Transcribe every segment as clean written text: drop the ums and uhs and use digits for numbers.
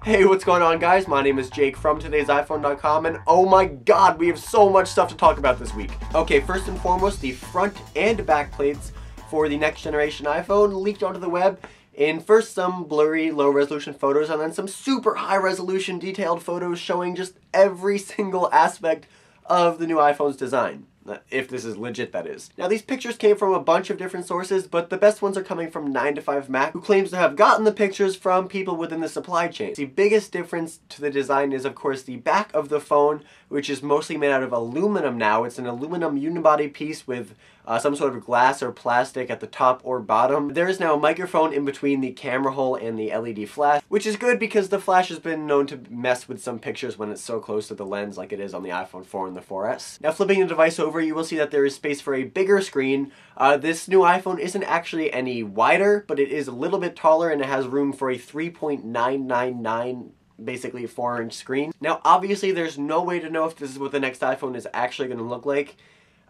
Hey, what's going on, guys? My name is Jake from TodaysiPhone.com, and oh my god, we have so much stuff to talk about this week. Okay, first and foremost, the front and back plates for the next generation iPhone leaked onto the web in first some blurry, low-resolution photos, and then some super high-resolution, detailed photos showing just every single aspect of the new iPhone's design. If this is legit, that is. Now, these pictures came from a bunch of different sources, but the best ones are coming from 9to5Mac, who claims to have gotten the pictures from people within the supply chain. The biggest difference to the design is, of course, the back of the phone, which is mostly made out of aluminum now. It's an aluminum unibody piece with some sort of glass or plastic at the top or bottom. There is now a microphone in between the camera hole and the LED flash, which is good because the flash has been known to mess with some pictures when it's so close to the lens like it is on the iPhone 4 and the 4S. Now, flipping the device over, you will see that there is space for a bigger screen. This new iPhone isn't actually any wider, but it is a little bit taller, and it has room for a 3.999 basically 4-inch screen. Now, obviously, there's no way to know if this is what the next iPhone is actually going to look like.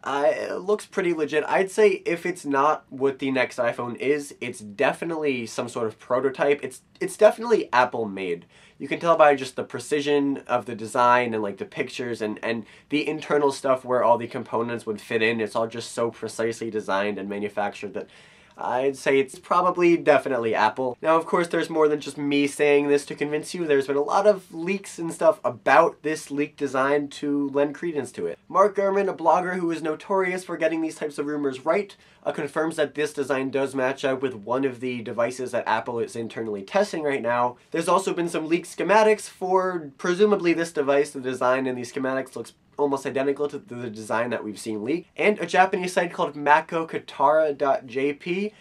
It looks pretty legit. I'd say if it's not what the next iPhone is, it's definitely some sort of prototype. It's definitely Apple made. You can tell by just the precision of the design and like the pictures and the internal stuff where all the components would fit in. It's all just so precisely designed and manufactured that I'd say it's probably definitely Apple. Now, of course, there's more than just me saying this to convince you. There's been a lot of leaks and stuff about this leaked design to lend credence to it. Mark Gurman, a blogger who is notorious for getting these types of rumors right, confirms that this design does match up with one of the devices that Apple is internally testing right now. There's also been some leaked schematics for presumably this device. The design in these schematics looks almost identical to the design that we've seen leaked. And a Japanese site called makokatara.jp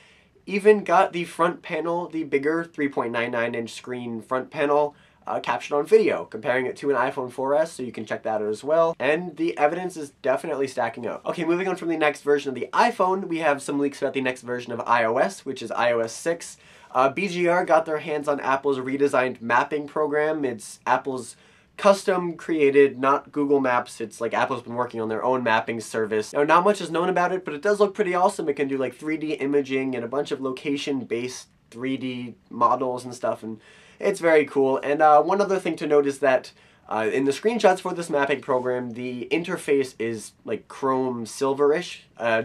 even got the front panel, the bigger 3.99-inch screen front panel, captured on video, comparing it to an iPhone 4S, so you can check that out as well. And the evidence is definitely stacking up. Okay, moving on from the next version of the iPhone, we have some leaks about the next version of iOS, which is iOS 6. BGR got their hands on Apple's redesigned mapping program. It's Apple's custom created, not Google Maps. It's like Apple's been working on their own mapping service. Now, not much is known about it, but it does look pretty awesome. It can do like 3D imaging and a bunch of location-based 3D models and stuff, and it's very cool. And one other thing to note is that in the screenshots for this mapping program, the interface is like chrome silverish,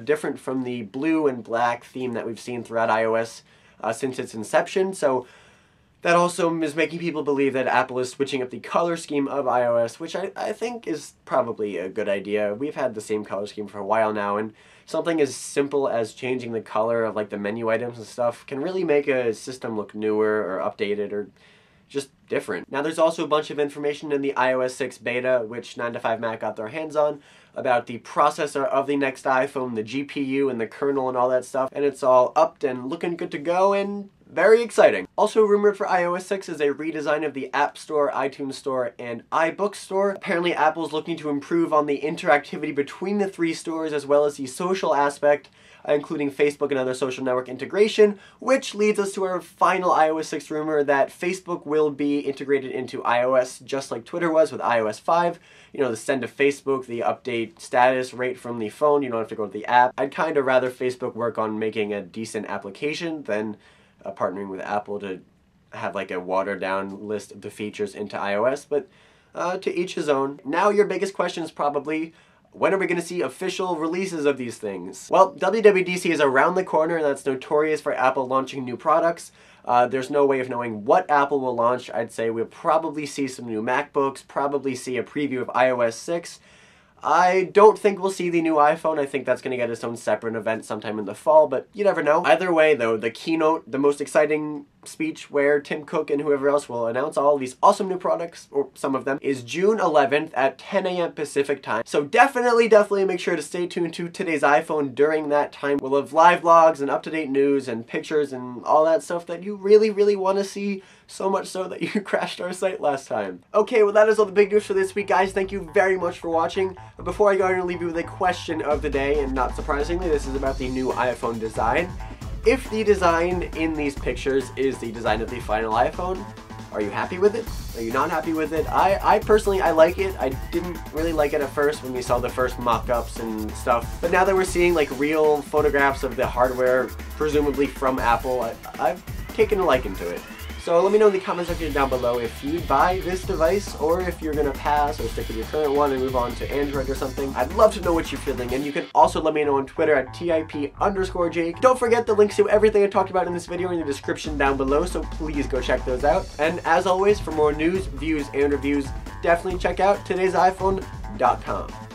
different from the blue and black theme that we've seen throughout iOS since its inception. So that also is making people believe that Apple is switching up the color scheme of iOS, which I think is probably a good idea. We've had the same color scheme for a while now, and something as simple as changing the color of like the menu items and stuff can really make a system look newer or updated or just different. Now, there's also a bunch of information in the iOS 6 beta, which 9to5Mac got their hands on, about the processor of the next iPhone, the GPU and the kernel and all that stuff, and it's all upped and looking good to go and very exciting. Also rumored for iOS 6 is a redesign of the App Store, iTunes Store, and iBook Store. Apparently, Apple's looking to improve on the interactivity between the three stores as well as the social aspect, including Facebook and other social network integration, which leads us to our final iOS 6 rumor that Facebook will be integrated into iOS just like Twitter was with iOS 5. You know, the send to Facebook, the update status right from the phone, you don't have to go to the app. I'd kind of rather Facebook work on making a decent application than partnering with Apple to have like a watered down list of the features into iOS, but to each his own. Now, your biggest question is probably, when are we going to see official releases of these things? Well, WWDC is around the corner, and that's notorious for Apple launching new products. There's no way of knowing what Apple will launch. I'd say we'll probably see some new MacBooks, probably see a preview of iOS 6. I don't think we'll see the new iPhone. I think that's going to get its own separate event sometime in the fall, but you never know. Either way, though, the keynote, the most exciting speech where Tim Cook and whoever else will announce all these awesome new products, or some of them, is June 11th at 10 a.m. Pacific time. So definitely make sure to stay tuned to Today's iPhone during that time. We'll have live vlogs and up-to-date news and pictures and all that stuff that you really want to see, so much so that you crashed our site last time. Okay, well, that is all the big news for this week, guys. Thank you very much for watching. But before I go, I'm going to leave you with a question of the day, and not surprisingly, this is about the new iPhone design. If the design in these pictures is the design of the final iPhone, are you happy with it? Are you not happy with it? I personally, I like it. I didn't really like it at first when we saw the first mock-ups and stuff. But now that we're seeing like real photographs of the hardware, presumably from Apple, I've taken a liking to it. So let me know in the comment section down below if you'd buy this device or if you're gonna pass or stick with your current one and move on to Android or something. I'd love to know what you're feeling, and you can also let me know on Twitter at TIP_Jake. Don't forget the links to everything I talked about in this video in the description down below, so please go check those out. And as always, for more news, views, and reviews, definitely check out todaysiphone.com.